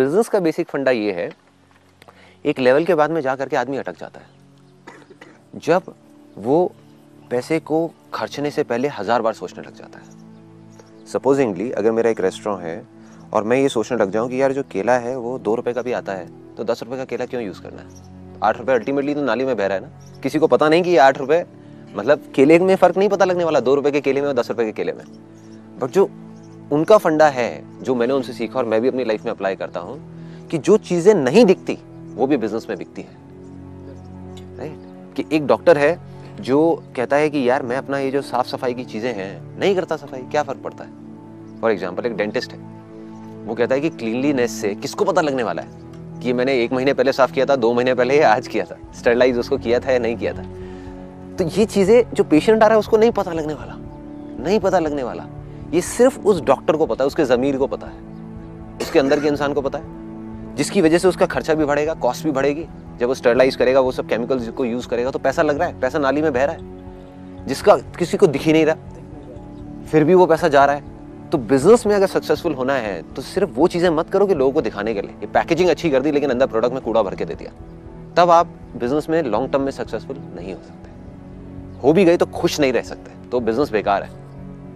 Business का basic फंडा ये है, एक लेवल के बाद में जा करके आदमी अटक जाता है जब वो पैसे को खर्चने से पहले 1000 बार सोचने लग जाता है। सपोजिंगली अगर मेरा एक रेस्टोरेंट है और मैं ये सोचने लग जाऊं कि यार जो केला है वो 2 रुपए का भी आता है, तो 10 रुपए का केला क्यों यूज़ करना है? 8 रुपए अल्टीमेटली तो नाली में बह रहा है ना। किसी को पता नहीं कि ये 8 रुपए मतलब केले में फ़र्क नहीं पता लगने वाला 2 रुपए के केले में और 10 रुपए के केले में। बट जो उनका फंडा है, जो मैंने उनसे सीखा और मैं भी अपनी लाइफ में अप्लाई करता हूँ, कि जो चीज़ें नहीं दिखती वो भी बिजनेस में बिकती है। राइट? कि एक डॉक्टर है जो कहता है कि यार मैं अपना ये जो साफ सफाई की चीज़ें हैं नहीं करता सफाई, क्या फ़र्क पड़ता है? फॉर एग्जाम्पल एक डेंटिस्ट है, वो कहता है कि क्लीनलीनेस से किसको पता लगने वाला है कि मैंने 1 महीने पहले साफ किया था, 2 महीने पहले या आज किया था, स्टरलाइज उसको किया था या नहीं किया था। तो ये चीज़ें जो पेशेंट आ रहा है उसको नहीं पता लगने वाला, नहीं पता लगने वाला। ये सिर्फ उस डॉक्टर को पता है, उसके ज़मीर को पता है, उसके अंदर के इंसान को पता है, जिसकी वजह से उसका खर्चा भी बढ़ेगा, कॉस्ट भी बढ़ेगी। जब वो स्टरलाइज करेगा, वो सब केमिकल्स को यूज़ करेगा तो पैसा लग रहा है, पैसा नाली में बह रहा है, जिसका किसी को दिख ही नहीं रहा, फिर भी वो पैसा जा रहा है। तो बिजनेस में अगर सक्सेसफुल होना है तो सिर्फ वो चीज़ें मत करो कि लोगों को दिखाने के लिए। ये पैकेजिंग अच्छी कर दी लेकिन अंदर प्रोडक्ट में कूड़ा भर के दे दिया, तब आप बिजनेस में लॉन्ग टर्म में सक्सेसफुल नहीं हो सकते। हो भी गए तो खुश नहीं रह सकते, तो बिजनेस बेकार है।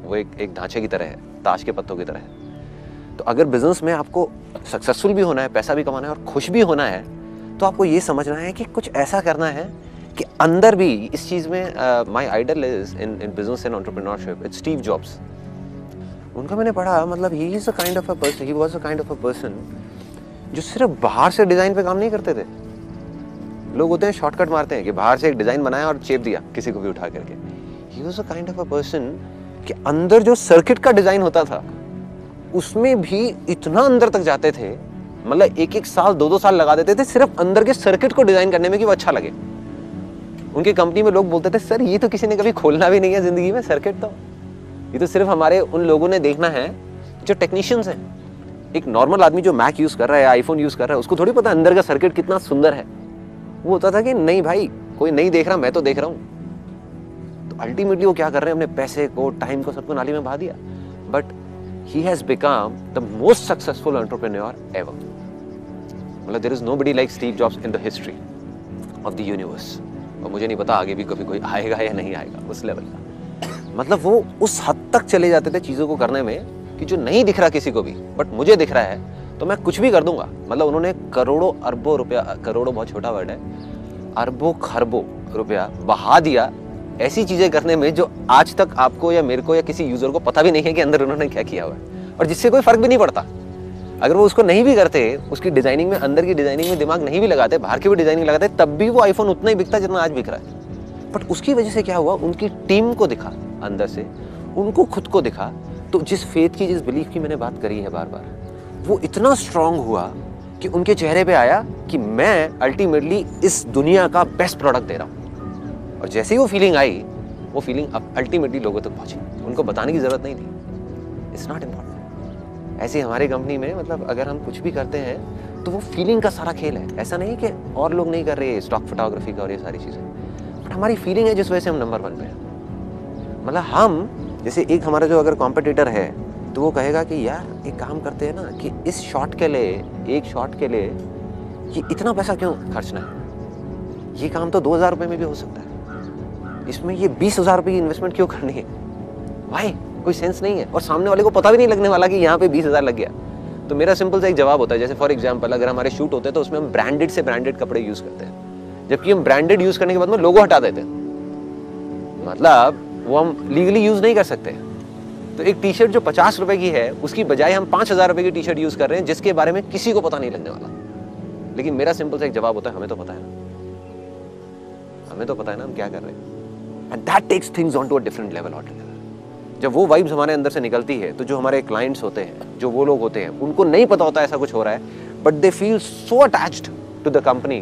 वो एक ढांचे की तरह है, ताश के पत्तों की तरह है। तो अगर बिजनेस में आपको सक्सेसफुल भी होना है, पैसा भी कमाना है और खुश भी होना है, तो आपको ये समझना है कि कुछ ऐसा करना है कि अंदर भी इस चीज़ में my idol is in business and entrepreneurship, it's Steve Jobs. उनका मैंने पढ़ा, मतलब he is a kind of a person, he was a kind of a person जो सिर्फ बाहर से डिज़ाइन पे काम नहीं करते थे। लोग होते हैं शॉर्टकट मारते हैं कि बाहर से एक डिज़ाइन बनाया और चेप दिया किसी को भी उठा करके। ही was a kind of a person कि अंदर जो सर्किट का डिज़ाइन होता था उसमें भी इतना अंदर तक जाते थे, मतलब 1-1 साल 2-2 साल लगा देते थे सिर्फ अंदर के सर्किट को डिज़ाइन करने में कि वो अच्छा लगे। उनकी कंपनी में लोग बोलते थे सर ये तो किसी ने कभी खोलना भी नहीं है ज़िंदगी में सर्किट, तो ये तो सिर्फ हमारे उन लोगों ने देखना है जो टेक्नीशियंस हैं। एक नॉर्मल आदमी जो मैक यूज़ कर रहा है, आईफोन यूज़ कर रहा है, उसको थोड़ी पता अंदर का सर्किट कितना सुंदर है। वो होता था कि नहीं भाई कोई नहीं देख रहा, मैं तो देख रहा हूँ। तो अल्टीमेटली वो क्या कर रहे हैं, अपने पैसे को, टाइम को, सबको नाली में बहा दिया। But he has become the most successful entrepreneur ever. मतलब there is nobody like Steve Jobs in the history of the universe. और मुझे नहीं पता आगे भी कभी कोई आएगा या नहीं आएगा उस लेवल का। मतलब वो उस हद तक चले जाते थे चीज़ों को करने में कि जो नहीं दिख रहा किसी को भी, बट मुझे दिख रहा है तो मैं कुछ भी कर दूंगा। मतलब उन्होंने करोड़ों अरबों रुपया, करोड़ों बहुत छोटा वर्ड है, अरबों खरबों रुपया बहा दिया ऐसी चीज़ें करने में जो आज तक आपको या मेरे को या किसी यूज़र को पता भी नहीं है कि अंदर उन्होंने क्या किया हुआ है, और जिससे कोई फर्क भी नहीं पड़ता। अगर वो उसको नहीं भी करते, उसकी डिजाइनिंग में, अंदर की डिजाइनिंग में दिमाग नहीं भी लगाते, बाहर की भी डिजाइनिंग लगाते, तब भी वो आईफोन उतना ही बिकता जितना आज बिक रहा है। बट उसकी वजह से क्या हुआ, उनकी टीम को दिखा अंदर से, उनको खुद को दिखा। तो जिस फेथ की, जिस बिलीफ की मैंने बात करी है बार बार, वो इतना स्ट्रांग हुआ कि उनके चेहरे पे आया कि मैं अल्टीमेटली इस दुनिया का बेस्ट प्रोडक्ट दे रहा हूँ। और जैसे ही वो फीलिंग आई, वो फीलिंग अब अल्टीमेटली लोगों तक पहुंची, उनको बताने की जरूरत नहीं थी। It's not important. ऐसे हमारी कंपनी में, मतलब अगर हम कुछ भी करते हैं तो वो फीलिंग का सारा खेल है। ऐसा नहीं कि और लोग नहीं कर रहे स्टॉक फोटोग्राफी का और ये सारी चीज़ें, बट हमारी फीलिंग है जिस वजह से हम नंबर 1 पे हैं। मतलब हम जैसे एक हमारा जो अगर कॉम्पिटिटर है तो वो कहेगा कि यार एक काम करते हैं ना कि इस शॉट के लिए, एक शॉट के लिए ये इतना पैसा क्यों खर्चना है, ये काम तो 2000 रुपये में भी हो सकता है, इसमें ये 20,000 रुपये की इन्वेस्टमेंट क्यों करनी है भाई, कोई सेंस नहीं है। और सामने वाले को पता भी नहीं लगने वाला कि यहाँ पे 20,000 लग गया। तो मेरा सिंपल सा एक जवाब होता है, जैसे फॉर एग्जांपल अगर हमारे शूट होते हैं तो उसमें हम ब्रांडेड से ब्रांडेड कपड़े यूज करते हैं, जबकि हम ब्रांडेड यूज करने के बाद में लोगो हटा देते हैं, मतलब वो हम लीगली यूज नहीं कर सकते। तो एक टी शर्ट जो 50 रुपए की है उसकी बजाय हम 5,000 रुपए की टी शर्ट यूज कर रहे हैं जिसके बारे में किसी को पता नहीं लगने वाला। लेकिन मेरा सिंपल सा एक जवाब होता है, हमें तो पता है ना, हमें तो पता है ना हम क्या कर रहे हैं। And that takes things on to a different level altogether. जब वो वाइब्स हमारे अंदर से निकलती है तो जो हमारे क्लाइंट्स होते हैं, जो वो लोग होते हैं, उनको नहीं पता होता ऐसा कुछ हो रहा है, but they feel so attached to the company,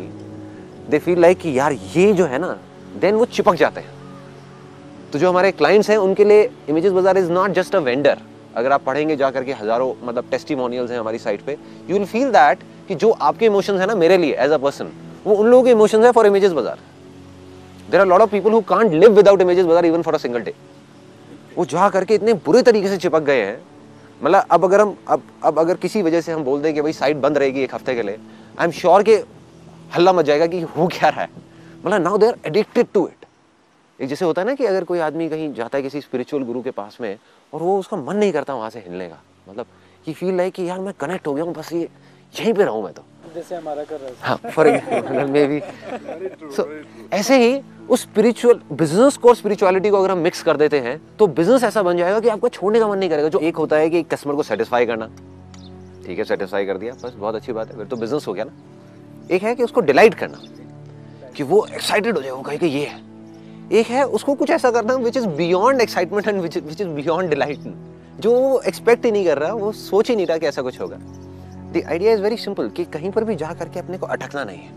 they feel like कि यार ये जो है ना, देन वो चिपक जाते हैं। तो जो हमारे क्लाइंट्स हैं उनके लिए इमेजेस बाजार is not just a vendor. अगर आप पढ़ेंगे जा करके हजारों मतलब टेस्टिमोनियल्स हैं हमारी साइट पे, यू विल फील दैट कि जो आपके इमोशंस है ना मेरे लिए एज अ पर्सन, वो उन लोगों के इमोशंस है for images Bazaar. There are lot of people who can't live without images Bazaar even for a single day. वो जा करके इतने बुरे तरीके से चिपक गए हैं मतलब अब अगर हम अब अगर किसी वजह से हम बोल दें कि भाई साइट बंद रहेगी एक हफ्ते के लिए, आई एम श्योर कि हल्ला मच जाएगा कि हो क्या रहा है। मतलब now they are addicted to it. एक जैसे होता है ना कि अगर कोई आदमी कहीं जाता है किसी स्पिरिचुअल गुरु के पास में और वो उसका मन नहीं करता वहां से हिलने का, मतलब ही फील लाइक कि यार मैं कनेक्ट हो गया हूँ, बस ये यहीं पे रहूं मैं, तो जैसे हमारा कर रहा है। हाँ फॉर एग्जाम्पल मे बी। सो ऐसे ही उस स्पिरिचुअल बिजनेस को और स्पिरिचुअलिटी को अगर हम मिक्स कर देते हैं तो बिजनेस ऐसा बन जाएगा कि आपको छोड़ने का मन नहीं करेगा। जो एक होता है कि कस्टमर को सेटिस्फाई करना, ठीक है सेटिस्फाई कर दिया बस बहुत अच्छी बात है, फिर तो बिजनेस हो गया ना। एक है कि उसको डिलाइट करना, कि वो एक्साइटेड हो जाए, वो कहे कि ये है। एक है उसको कुछ ऐसा करना which is beyond excitement and which is beyond delight, जो वो एक्सपेक्ट ही नहीं कर रहा, वो सोच ही नहीं रहा कि ऐसा कुछ होगा। The idea is very simple कि कहीं पर भी जा करके अपने को अटकना नहीं है,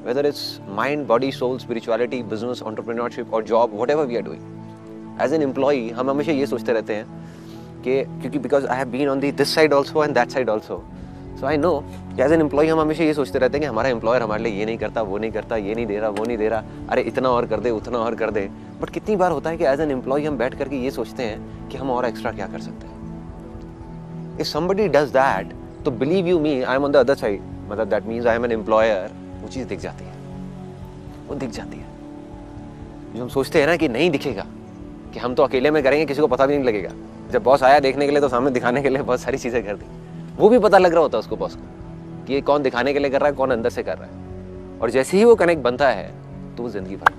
whether it's mind, body, soul, spirituality, business, entrepreneurship और job, whatever we are doing. As an employee हम हमेशा ये सोचते रहते हैं कि क्योंकि because I have been on the this side also and that side also, so I know कि एज एन एम्प्लॉय हम हमेशा ये सोचते रहते हैं कि हमारा एम्प्लॉयर हमारे लिए ये नहीं करता, वो नहीं करता, ये नहीं दे रहा, वो नहीं दे रहा, अरे इतना और कर दे, उतना और कर दे। बट कितनी बार होता है कि एज एन एम्प्लॉय हम बैठ करके ये सोचते हैं कि हम और एक्स्ट्रा क्या कर सकते हैं। इफ समबडी डज दैट, तो believe you me, I am on the other side, मतलब that means I am an employer, वो चीज़ दिख जाती है, वो दिख जाती है। जो हम सोचते हैं ना कि नहीं दिखेगा, कि हम तो अकेले में करेंगे, किसी को पता भी नहीं लगेगा, जब बॉस आया देखने के लिए तो सामने दिखाने के लिए बहुत सारी चीज़ें कर दी, वो भी पता लग रहा होता है उसको बॉस को कि ये कौन दिखाने के लिए कर रहा है, कौन अंदर से कर रहा है। और जैसे ही वो कनेक्ट बनता है तो वो जिंदगी भर